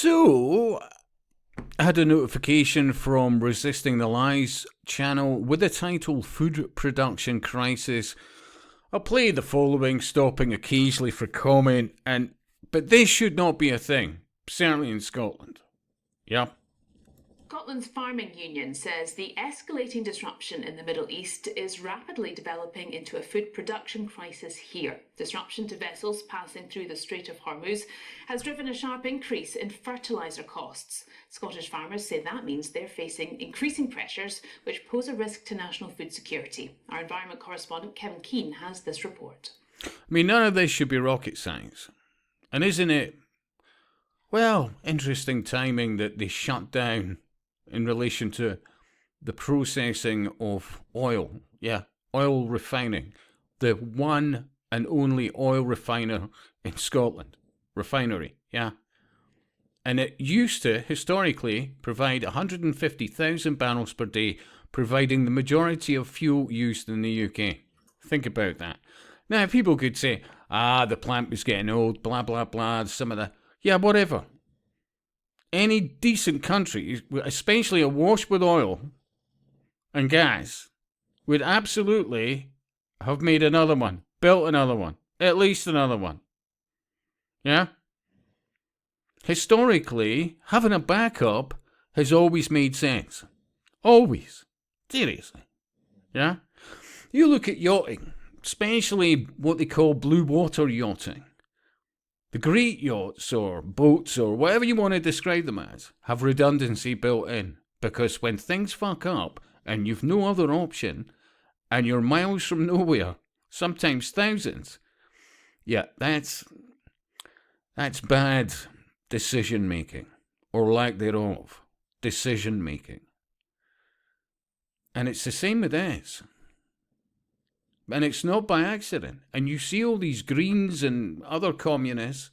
So, I had a notification from Resisting the Lies channel with the title Food Production Crisis. I'll play the following, stopping occasionally for comment, but this should not be a thing, certainly in Scotland. Yeah. Scotland's Farming Union says the escalating disruption in the Middle East is rapidly developing into a food production crisis here. Disruption to vessels passing through the Strait of Hormuz has driven a sharp increase in fertiliser costs. Scottish farmers say that means they're facing increasing pressures which pose a risk to national food security. Our environment correspondent Kevin Keane has this report. I mean, none of this should be rocket science. And isn't it, well, interesting timing that they shut down in relation to the processing of oil. Yeah, oil refining. The one and only oil refiner in Scotland. Refinery, yeah. And it used to, historically, provide 150,000 barrels per day, providing the majority of fuel used in the UK. Think about that. Now, people could say, the plant was getting old, blah, blah, blah, some of the... Yeah, whatever. Any decent country, especially awash with oil and gas, would absolutely have made another one, built another one, at least another one. Yeah? Historically, having a backup has always made sense. Always. Seriously. Yeah? You look at yachting, especially what they call blue water yachting. The great yachts or boats or whatever you want to describe them as have redundancy built in, because when things fuck up and you've no other option and you're miles from nowhere, sometimes thousands, yeah, that's bad decision making, or lack thereof decision making. And it's the same with this. And it's not by accident. And you see all these Greens and other communists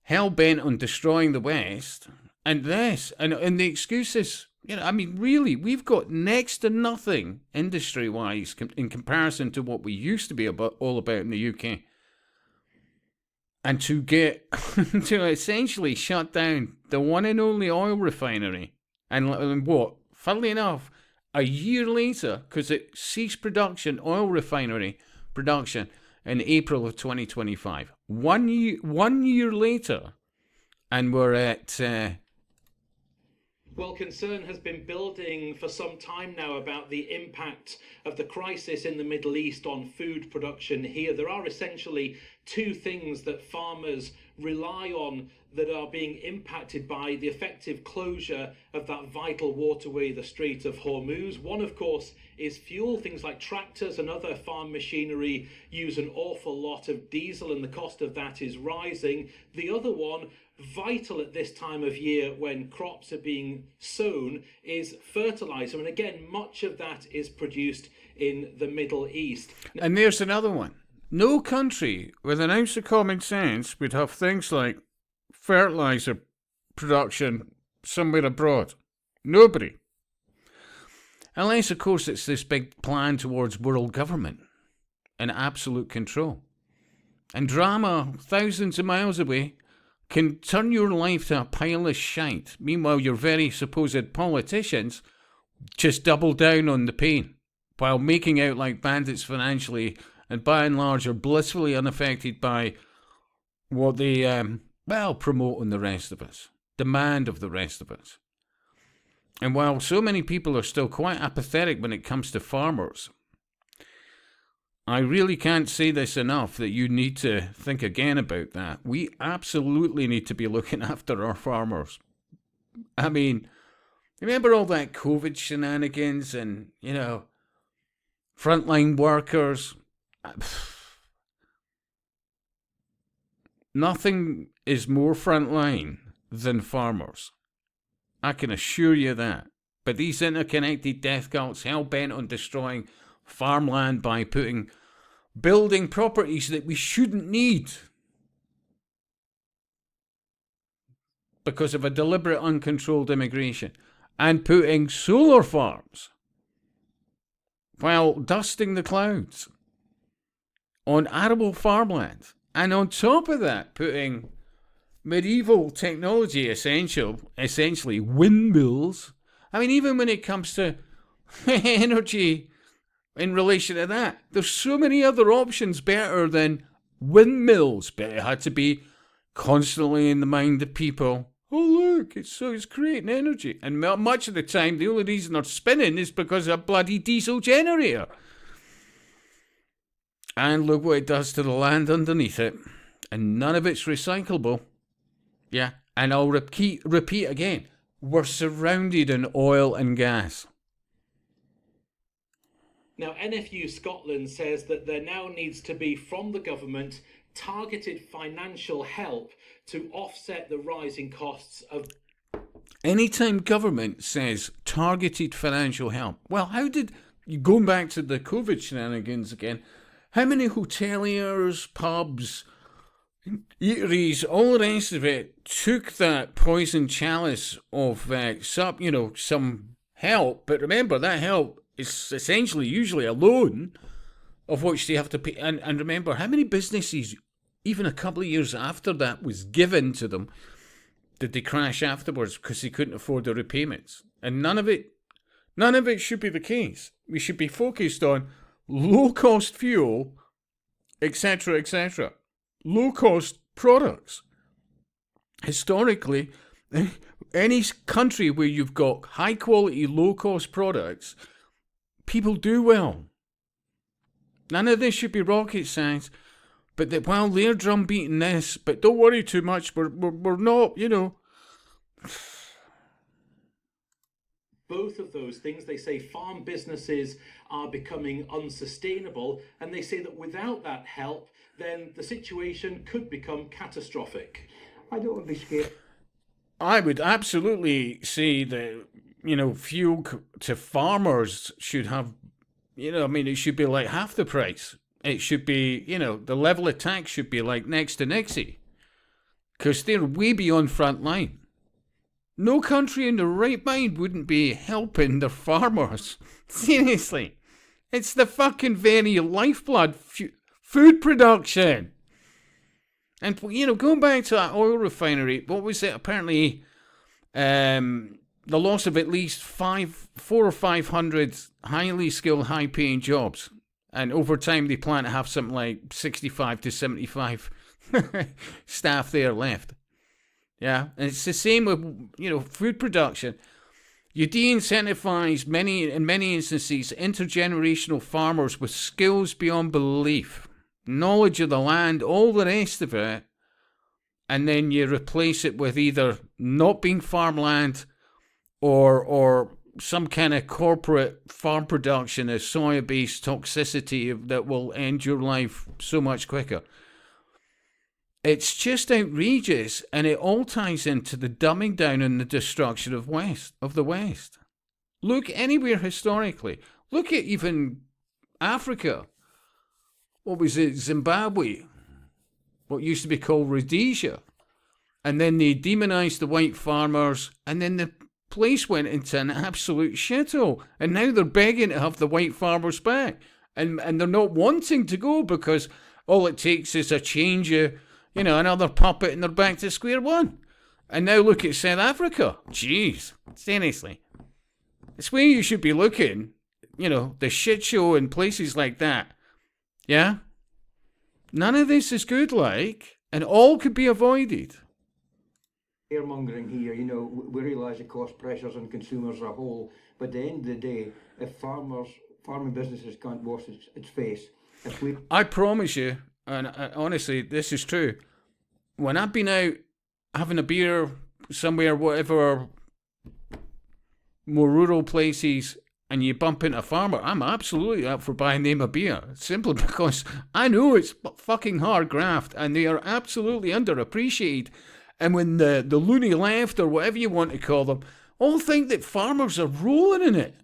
hell-bent on destroying the West. And this, and the excuses, I mean, really, we've got next to nothing industry-wise in comparison to what we used to be all about in the UK. And to get, to essentially shut down the one and only oil refinery. And what, funnily enough, a year later, because it ceased production, oil refinery production, in April of 2025. 1 year later, and we're at... Well, concern has been building for some time now about the impact of the crisis in the Middle East on food production here. There are essentially two things that farmers rely on that are being impacted by the effective closure of that vital waterway, the Strait of Hormuz. One, of course, is fuel. Things like tractors and other farm machinery use an awful lot of diesel, and the cost of that is rising. The other one, vital at this time of year when crops are being sown, is fertilizer. And again, much of that is produced in the Middle East. And there's another one. No country with an ounce of common sense would have things like fertilizer production somewhere abroad. Nobody. Unless, of course, it's this big plan towards world government and absolute control. And drama thousands of miles away can turn your life to a pile of shite. Meanwhile, your very supposed politicians just double down on the pain while making out like bandits financially, and by and large are blissfully unaffected by what they, promote on the rest of us, demand of the rest of us. And while so many people are still quite apathetic when it comes to farmers, I really can't say this enough that you need to think again about that. We absolutely need to be looking after our farmers. I mean, remember all that COVID shenanigans and, frontline workers? Nothing is more frontline than farmers. I can assure you that. But these interconnected death cults hell-bent on destroying farmland by building properties that we shouldn't need because of a deliberate, uncontrolled immigration, and putting solar farms while dusting the clouds on arable farmland, and on top of that putting medieval technology, essentially windmills. I mean, even when it comes to energy in relation to that, there's so many other options better than windmills, but it had to be constantly in the mind of people. Oh look, it's creating energy, and much of the time the only reason they're spinning is because of a bloody diesel generator. And look what it does to the land underneath it, and none of it's recyclable. Yeah, and I'll repeat again, we're surrounded in oil and gas. Now, NFU Scotland says that there now needs to be, from the government, targeted financial help to offset the rising costs of... Anytime government says targeted financial help, well, how did, going back to the COVID shenanigans again, how many hoteliers, pubs, eateries, all the rest of it took that poison chalice of some help, but remember, that help is essentially usually a loan of which they have to pay. And remember, how many businesses, even a couple of years after that was given to them, did they crash afterwards because they couldn't afford the repayments? And none of it should be the case. We should be focused on low-cost fuel, etc., etc. Low-cost products. Historically, any country where you've got high-quality, low-cost products, people do well. None of this should be rocket science. But that while they're drum beating this, but don't worry too much, we're not, Both of those things, they say farm businesses are becoming unsustainable, and they say that without that help, then the situation could become catastrophic. I don't want to be scared. I would absolutely say that, fuel to farmers should have, it should be like half the price. It should be, the level of tax should be like next to Nixie. Because they're way beyond front line. No country in their right mind wouldn't be helping their farmers. Seriously. It's the fucking very lifeblood food production. And, going back to that oil refinery, what was it? Apparently, the loss of at least 400 or 500 highly skilled, high-paying jobs. And over time, they plan to have something like 65 to 75 staff there left. Yeah, and it's the same with, food production. You de-incentivize in many instances, intergenerational farmers with skills beyond belief, knowledge of the land, all the rest of it, and then you replace it with either not being farmland or some kind of corporate farm production of soya-based toxicity that will end your life so much quicker. It's just outrageous, and it all ties into the dumbing down and the destruction of the West. Look anywhere historically. Look at even Africa. What was it? Zimbabwe. What used to be called Rhodesia. And then they demonized the white farmers, and then the place went into an absolute shithole. And now they're begging to have the white farmers back. And they're not wanting to go because all it takes is a change of, another puppet and they're back to square one. And now look at South Africa. Jeez, seriously. It's where you should be looking, the shit show in places like that. Yeah? None of this is good, and all could be avoided. Scaremongering here, we realise the cost pressures on consumers as a whole, but at the end of the day, if farming businesses can't wash its face, I promise you, and honestly, this is true, when I've been out having a beer somewhere, whatever, more rural places, and you bump into a farmer, I'm absolutely up for buying them a beer, simply because I know it's fucking hard graft, and they are absolutely underappreciated. And when the loony left, or whatever you want to call them, all think that farmers are rolling in it.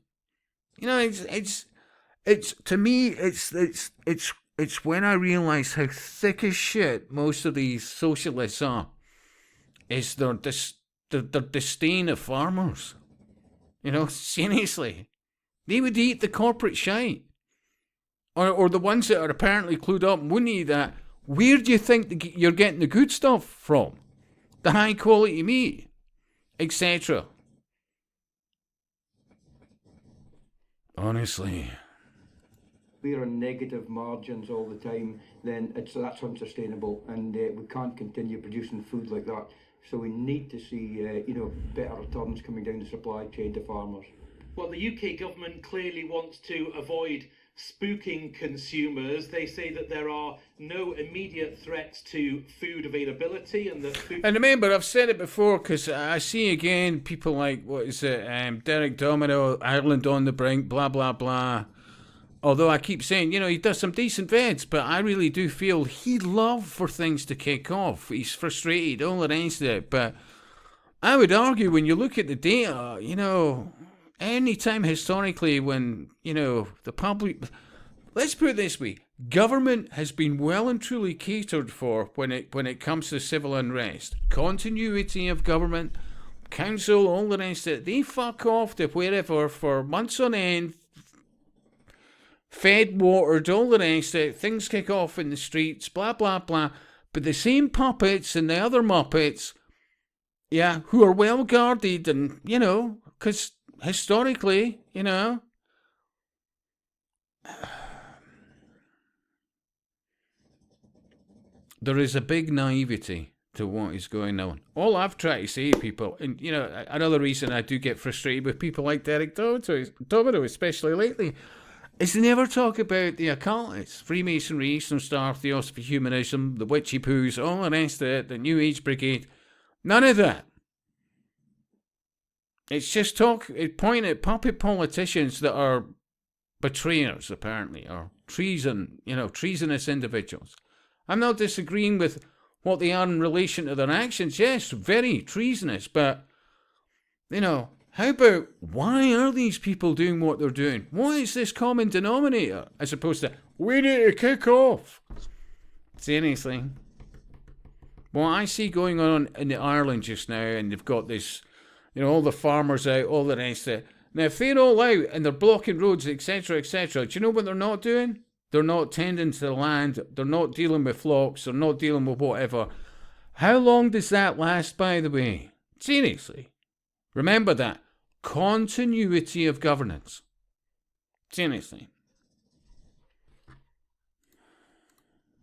It's to me, it's when I realise how thick as shit most of these socialists are. Is their disdain of farmers. Seriously. They would eat the corporate shite. Or the ones that are apparently clued up wouldn't eat that. Where do you think you're getting the good stuff from? the high quality meat, etc. Honestly. We're on negative margins all the time, then that's unsustainable, and we can't continue producing food like that. So we need to see, better returns coming down the supply chain to farmers. Well, the UK government clearly wants to avoid spooking consumers. They say that there are no immediate threats to food availability, and that food... And remember, I've said it before, because I see again people like, Derek Domino, Ireland on the brink, blah, blah, blah. Although I keep saying, he does some decent vids, but I really do feel he'd love for things to kick off. He's frustrated, all the rest of it. But I would argue when you look at the data, any time historically when, the public... Let's put it this way. Government has been well and truly catered for when it comes to civil unrest. Continuity of government, council, all the rest of it. They fuck off to wherever for months on end, fed, watered, all the rest of it. Things kick off in the streets, blah, blah, blah. But the same puppets and the other Muppets, who are well guarded and, because historically, there is a big naivety to what is going on. All I've tried to say to people, and another reason I do get frustrated with people like Derek Domino, especially lately, is they never talk about the occultists, Freemasonry, Eastern Star, Theosophy, Humanism, the witchy poos, all the rest of it, the New Age Brigade. None of that. It's just point at puppet politicians that are betrayers, apparently, or treasonous individuals. I'm not disagreeing with what they are in relation to their actions. Yes, very treasonous, but, how about why are these people doing what they're doing? What is this common denominator? As opposed to, we need to kick off. Seriously. What I see going on in Ireland just now, and they've got this, all the farmers out, all the rest of it. Now, if they're all out and they're blocking roads, etc., etc., do you know what they're not doing? They're not tending to the land. They're not dealing with flocks. They're not dealing with whatever. How long does that last, by the way? Seriously. Remember that. Continuity of governance. Seriously.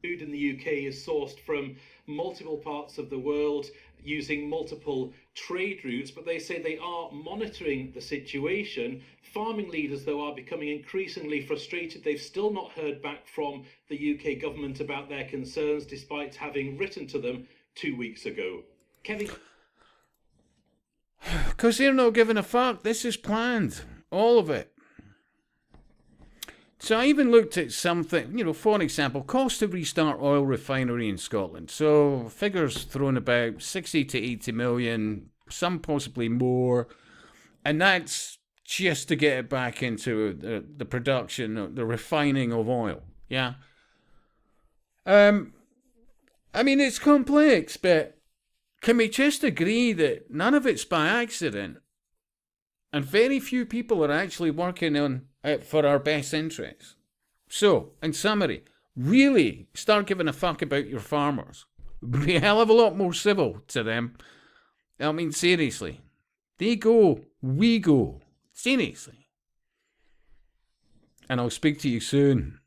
Food in the UK is sourced from multiple parts of the world using multiple trade routes, but they say they are monitoring the situation. Farming leaders, though, are becoming increasingly frustrated. They've still not heard back from the UK government about their concerns, despite having written to them 2 weeks ago. Kevin? Because they're not giving a fuck. This is planned. All of it. So I even looked at something, for example, cost to restart oil refinery in Scotland. So figures thrown about 60 to 80 million, some possibly more. And that's just to get it back into the production, the refining of oil. Yeah. It's complex, but can we just agree that none of it's by accident? And very few people are actually working on it for our best interests. So, in summary, really start giving a fuck about your farmers. Be a hell of a lot more civil to them. Seriously. They go, we go. Seriously. And I'll speak to you soon.